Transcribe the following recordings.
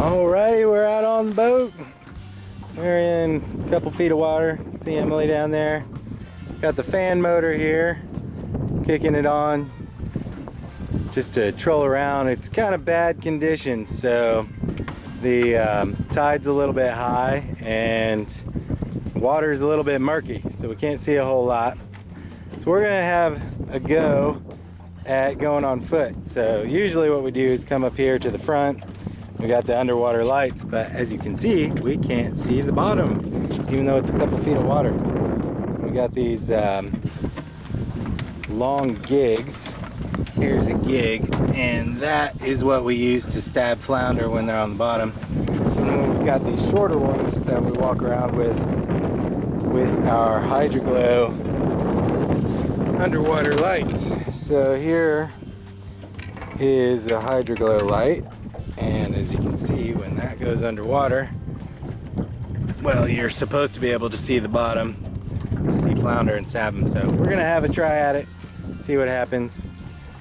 Alrighty, we're out on the boat. We're in a couple feet of water. See Emily down there. Got the fan motor here, kicking it on just to troll around. It's kind of bad conditions, so the tide's a little bit high and water's a little bit murky, so we can't see a whole lot. So we're gonna have a go at going on foot. So usually what we do is come up here to the front. We got the underwater lights, but as you can see, we can't see the bottom, even though it's a couple feet of water. We got these long gigs. Here's a gig, and that is what we use to stab flounder when they're on the bottom. And then we've got these shorter ones that we walk around with our Hydroglow underwater lights. So here is a Hydroglow light. And as you can see, when that goes underwater, well, you're supposed to be able to see the bottom, to see flounder and stab them. So we're gonna have a try at it, see what happens.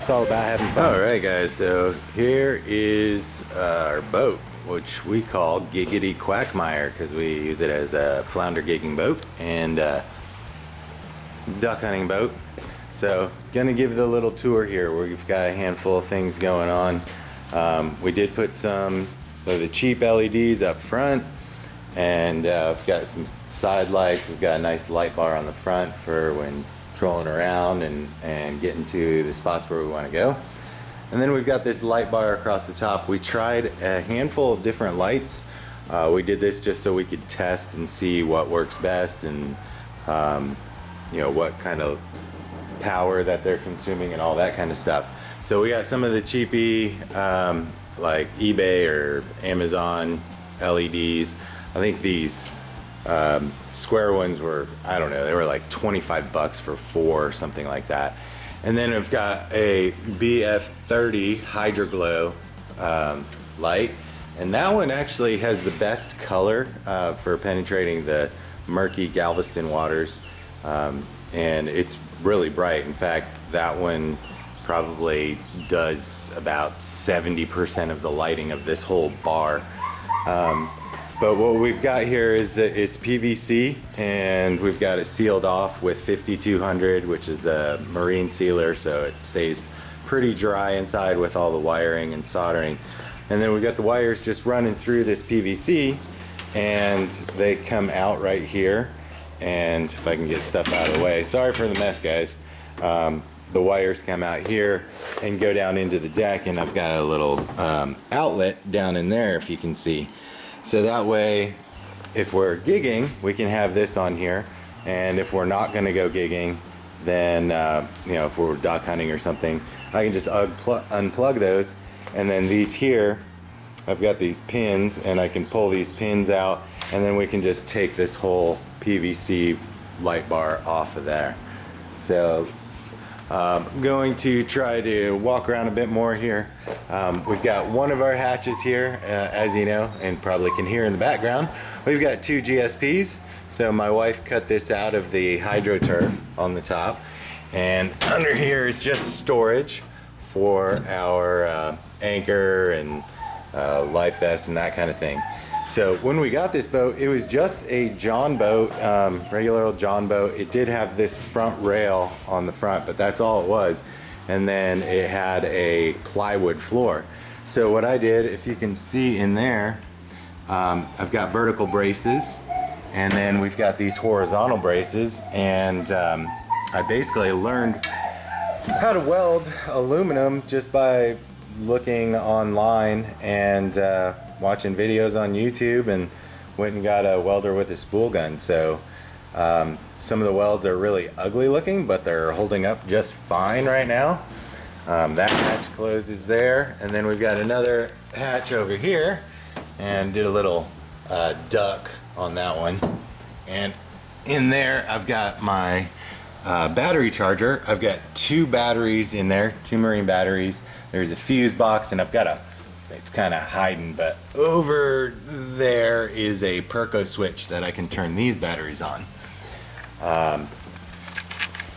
It's all about having fun. All right, guys, so here is our boat, which we call Giggity Quackmire because we use it as a flounder gigging boat and duck hunting boat. So gonna give the little tour here where we've got a handful of things going on. We did put some of the cheap LEDs up front, and we've got some side lights. We've got a nice light bar on the front for when trolling around and getting to the spots where we want to go. And then we've got this light bar across the top. We tried a handful of different lights. We did this just so we could test and see what works best and you know, what kind of power that they're consuming and all that kind of stuff. So we got some of the cheapy like eBay or Amazon LEDs. I think these square ones were, I don't know, they were like 25 bucks for 4 or something like that. And then we've got a BF30 Hydroglow light, and that one actually has the best color for penetrating the murky Galveston waters, and it's really bright. In fact, that one probably does about 70% of the lighting of this whole bar. But what we've got here is it's PVC, and we've got it sealed off with 5200, which is a marine sealer, so it stays pretty dry inside with all the wiring and soldering. And then we've got the wires just running through this PVC, and they come out right here. And if I can get stuff out of the way, sorry for the mess, guys. The wires come out here and go down into the deck, and I've got a little outlet down in there, if you can see. So that way, if we're gigging, we can have this on here, and if we're not going to go gigging, then you know, if we're duck hunting or something, I can just unplug those, and then these here, I've got these pins, and I can pull these pins out, and then we can just take this whole PVC light bar off of there. So I'm going to try to walk around a bit more here. We've got one of our hatches here, as you know, and probably can hear in the background. We've got 2 GSPs. So my wife cut this out of the hydroturf on the top, and under here is just storage for our anchor and life vest and that kind of thing. So when we got this boat, it was just a John boat, regular old John boat. It did have this front rail on the front, but that's all it was. And then it had a plywood floor. So what I did, if you can see in there, I've got vertical braces, and then we've got these horizontal braces, and I basically learned how to weld aluminum just by looking online and watching videos on YouTube, and went and got a welder with a spool gun. So some of the welds are really ugly looking, but they're holding up just fine right now. That hatch closes there, and then we've got another hatch over here, and did a little duck on that one. And in there I've got my battery charger. I've got 2 batteries in there, 2 marine batteries. There's a fuse box, and I've got a, it's kind of hiding, but over there is a Perco switch that I can turn these batteries on.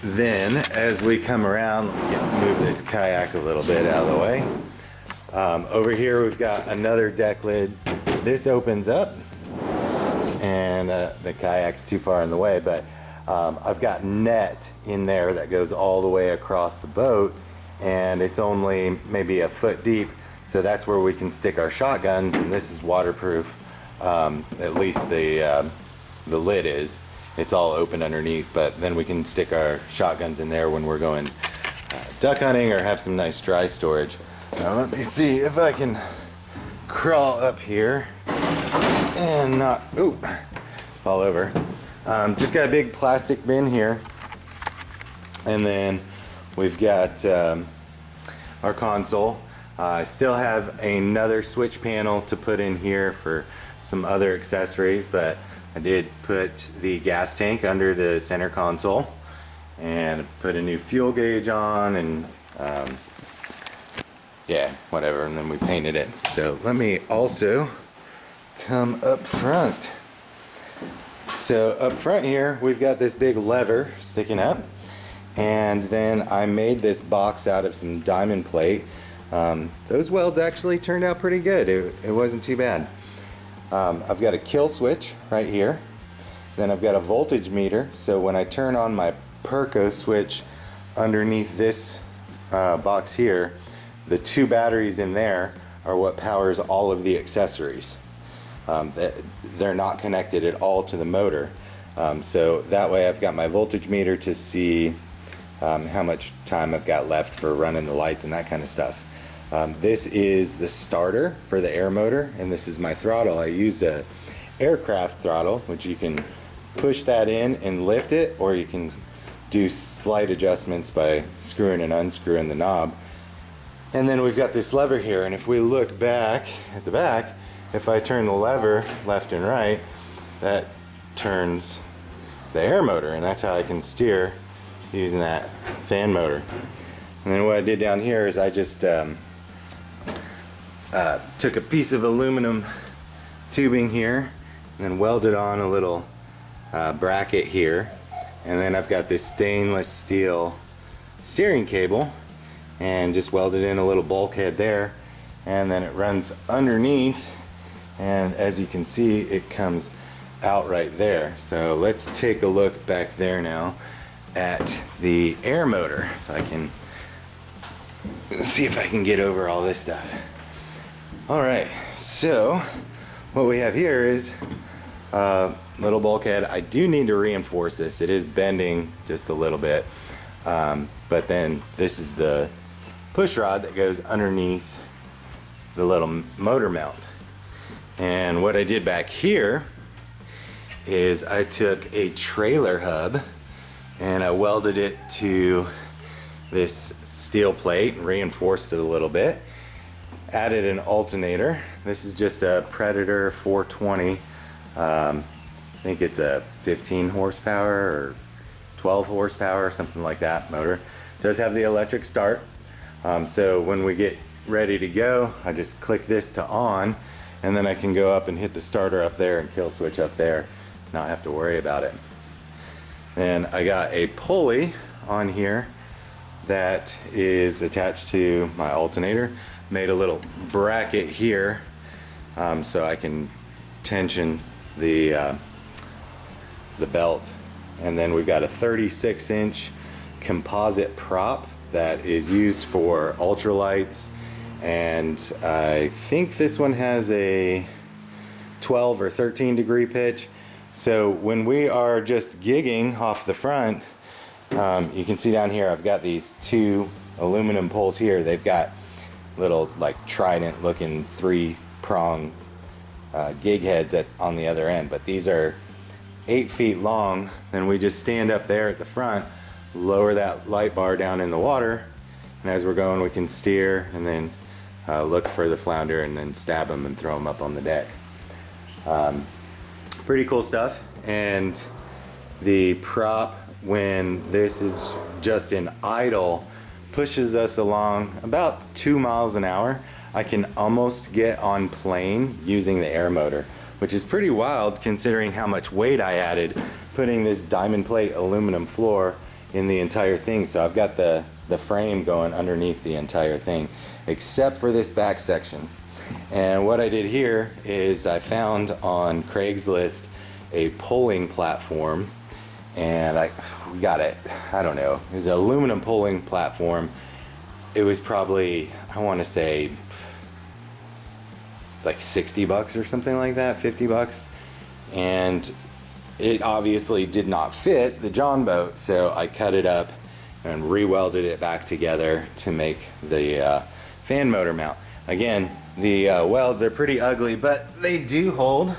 Then as we come around, let me move this kayak a little bit out of the way. Over here we've got another deck lid. This opens up, and the kayak's too far in the way, but I've got net in there that goes all the way across the boat, and it's only maybe a foot deep, so that's where we can stick our shotguns, and this is waterproof. At least the lid is. It's all open underneath, but then we can stick our shotguns in there when we're going duck hunting or have some nice dry storage. Now let me see if I can crawl up here and not fall over. Just got a big plastic bin here, and then we've got our console. I still have another switch panel to put in here for some other accessories, but I did put the gas tank under the center console and put a new fuel gauge on, and yeah, whatever, and then we painted it. So let me also come up front. So up front here we've got this big lever sticking up, and then I made this box out of some diamond plate. Those welds actually turned out pretty good. It wasn't too bad. I've got a kill switch right here. Then I've got a voltage meter, so when I turn on my Perco switch underneath this box here, the two batteries in there are what powers all of the accessories. They're not connected at all to the motor, so that way I've got my voltage meter to see how much time I've got left for running the lights and that kind of stuff. This is the starter for the air motor, and this is my throttle. I used a aircraft throttle, which you can push that in and lift it, or you can do slight adjustments by screwing and unscrewing the knob. And then we've got this lever here, and if we look back at the back, if I turn the lever left and right, that turns the air motor, and that's how I can steer using that fan motor. And then what I did down here is I just took a piece of aluminum tubing here and then welded on a little bracket here, and then I've got this stainless steel steering cable and just welded in a little bulkhead there, and then it runs underneath, and as you can see it comes out right there. So let's take a look back there now at the air motor. If I can see if I can get over all this stuff. Alright, so what we have here is a little bulkhead. I do need to reinforce this. It is bending just a little bit, but then this is the push rod that goes underneath the little motor mount. And what I did back here is I took a trailer hub and I welded it to this steel plate and reinforced it a little bit. Added an alternator. This is just a Predator 420. I think it's a 15 horsepower or 12 horsepower or something like that motor. It does have the electric start. So when we get ready to go, I just click this to on, and then I can go up and hit the starter up there and kill switch up there, not have to worry about it. And I got a pulley on here that is attached to my alternator. Made a little bracket here so I can tension the belt. And then we've got a 36-inch composite prop that is used for ultralights, and I think this one has a 12 or 13 degree pitch. So when we are just gigging off the front, you can see down here I've got these two aluminum poles here. They've got little like trident looking 3-prong gig heads on the other end, but these are 8 feet long. Then we just stand up there at the front, lower that light bar down in the water, and as we're going we can steer and then look for the flounder and then stab them and throw them up on the deck. Pretty cool stuff. And the prop, when this is just in idle, pushes us along about 2 miles an hour. I can almost get on plane using the air motor, which is pretty wild considering how much weight I added putting this diamond plate aluminum floor in the entire thing. So I've got the the frame going underneath the entire thing, except for this back section. And what I did here is I found on Craigslist a polling platform, and we got it, I don't know, it was an aluminum polling platform. It was probably, I want to say, like 60 bucks or something like that, 50 bucks. And it obviously did not fit the John boat, so I cut it up and re-welded it back together to make the fan motor mount. Again, the welds are pretty ugly, but they do hold.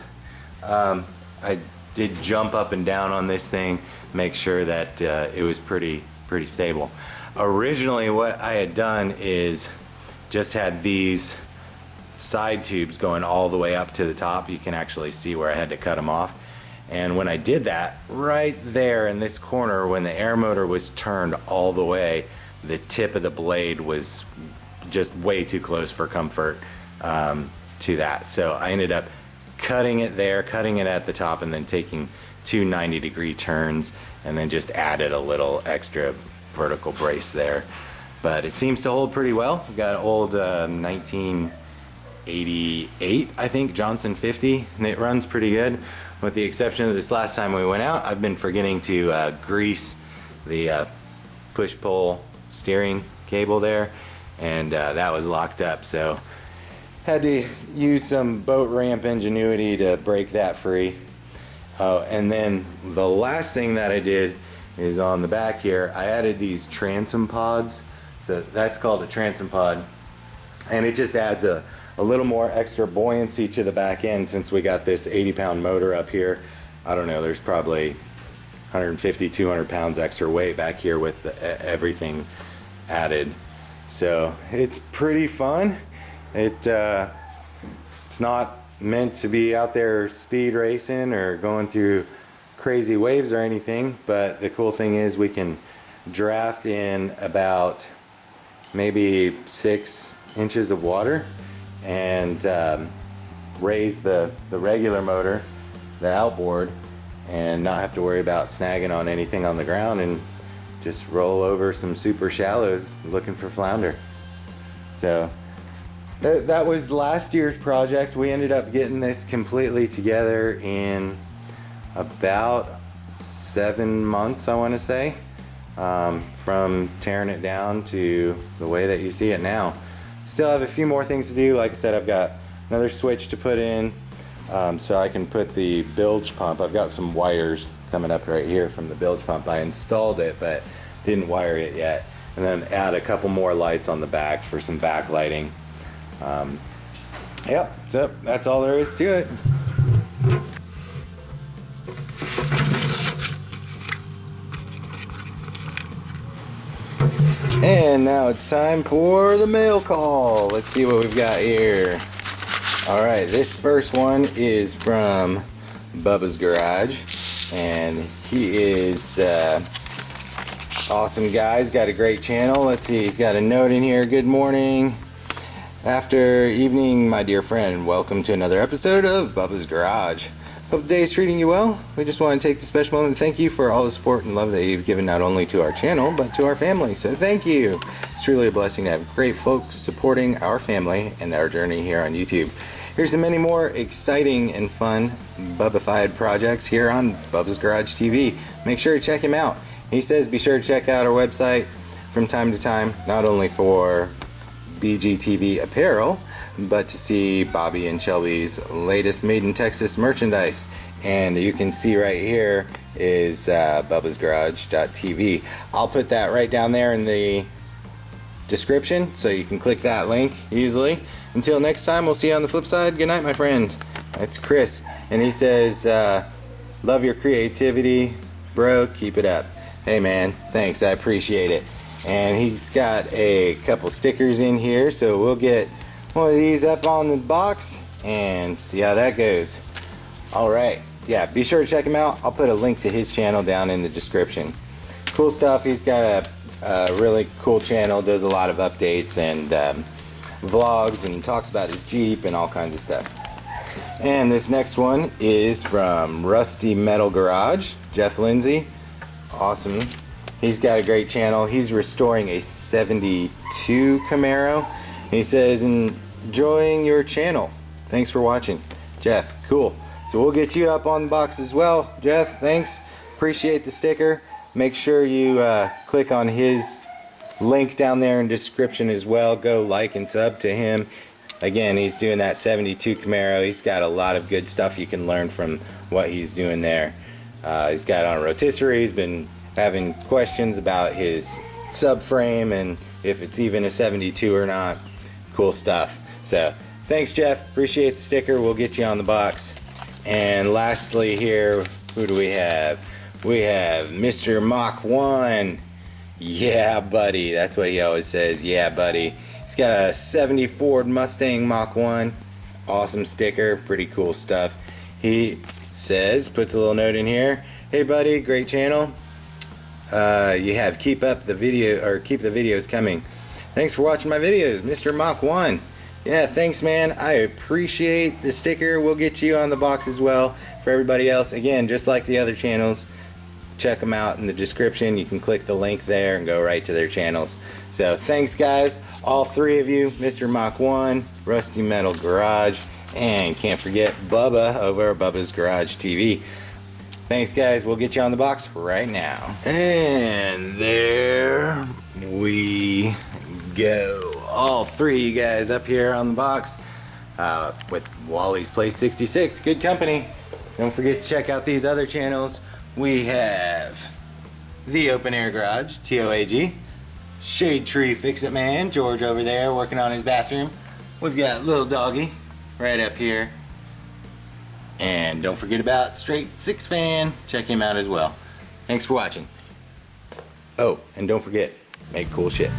I did jump up and down on this thing, make sure that it was pretty stable. Originally what I had done is just had these side tubes going all the way up to the top. You can actually see where I had to cut them off. And when I did that, right there in this corner, when the air motor was turned all the way, the tip of the blade was just way too close for comfort to that. So I ended up cutting it there, cutting it at the top, and then taking two 90-degree turns, and then just added a little extra vertical brace there. But it seems to hold pretty well. We've got old 1988, I think, Johnson 50, and it runs pretty good. With the exception of this last time we went out, I've been forgetting to grease the push-pull steering cable there, and that was locked up, so had to use some boat ramp ingenuity to break that free. And then the last thing that I did is on the back here, I added these transom pods. So that's called a transom pod, and it just adds a little more extra buoyancy to the back end. Since we got this 80-pound motor up here, I don't know, there's probably 150, 200 pounds extra weight back here with everything added. So it's pretty fun. It's not meant to be out there speed racing or going through crazy waves or anything, but the cool thing is we can draft in about maybe 6 inches of water and raise the regular motor, the outboard, and not have to worry about snagging on anything on the ground, and just roll over some super shallows looking for flounder. So that was last year's project. We ended up getting this completely together in about 7 months, I want to say, from tearing it down to the way that you see it now. Still have a few more things to do. Like I said, I've got another switch to put in, so I can put the bilge pump. I've got some wires coming up right here from the bilge pump. I installed it but didn't wire it yet, and then add a couple more lights on the back for some backlighting. Yep, so that's all there is to it. And now it's time for the mail call. Let's see what we've got here. Alright, this first one is from Bubba's Garage, and he is awesome guy. He's got a great channel. Let's see, he's got a note in here. Good morning. After evening, my dear friend. Welcome to another episode of Bubba's Garage. Hope the day is treating you well. We just want to take this special moment to thank you for all the support and love that you've given not only to our channel, but to our family. So thank you. It's truly a blessing to have great folks supporting our family and our journey here on YouTube. Here's to many more exciting and fun Bubbified projects here on Bubba's Garage TV. Make sure to check him out. He says be sure to check out our website from time to time, not only for BGTV apparel, but to see Bobby and Shelby's latest Made in Texas merchandise. And you can see right here is bubbasgarage.tv. I'll put that right down there in the description, so you can click that link easily. Until next time, we'll see you on the flip side. Good night, my friend. That's Chris, and he says, love your creativity, bro. Keep it up. Hey, man, thanks. I appreciate it. And he's got a couple stickers in here, so we'll get one of these up on the box and see how that goes. Alright, yeah, be sure to check him out. I'll put a link to his channel down in the description. Cool stuff. He's got a really cool channel, does a lot of updates and vlogs, and talks about his Jeep and all kinds of stuff. And this next one is from Rusty Metal Garage, Jeff Lindsay. Awesome He's got a great channel. He's restoring a 72 Camaro. He says, enjoying your channel. Thanks for watching. Jeff, cool. So we'll get you up on the box as well. Jeff, thanks. Appreciate the sticker. Make sure you click on his link down there in the description as well. Go like and sub to him. Again, he's doing that 72 Camaro. He's got a lot of good stuff you can learn from what he's doing there. He's got on a rotisserie. He's been having questions about his subframe and if it's even a 72 or not. Cool stuff. So thanks, Jeff. Appreciate the sticker. We'll get you on the box. And lastly here, who do we have? We have Mr. Mach 1. Yeah, buddy. That's what he always says. Yeah, buddy. He's got a 70 Ford Mustang Mach 1. Awesome sticker. Pretty cool stuff. He says, puts a little note in here. Hey, buddy. Great channel. You have keep the videos coming. Thanks for watching my videos, Mr. Mach 1. Yeah, thanks, man. I appreciate the sticker. We'll get you on the box as well. For everybody else, again, just like the other channels, check them out in the description. You can click the link there and go right to their channels. So thanks, guys, all three of you, Mr. Mach 1, Rusty Metal Garage, and can't forget Bubba over at Bubba's Garage TV. Thanks, guys. We'll get you on the box right now. And there we go. All three of you guys up here on the box with Wally's Place 66. Good company. Don't forget to check out these other channels. We have The Open Air Garage, TOAG. Shade Tree Fix It Man, George over there working on his bathroom. We've got Little Doggy right up here. And don't forget about Straight Six Fan. Check him out as well. Thanks for watching. Oh, and don't forget, make cool shit.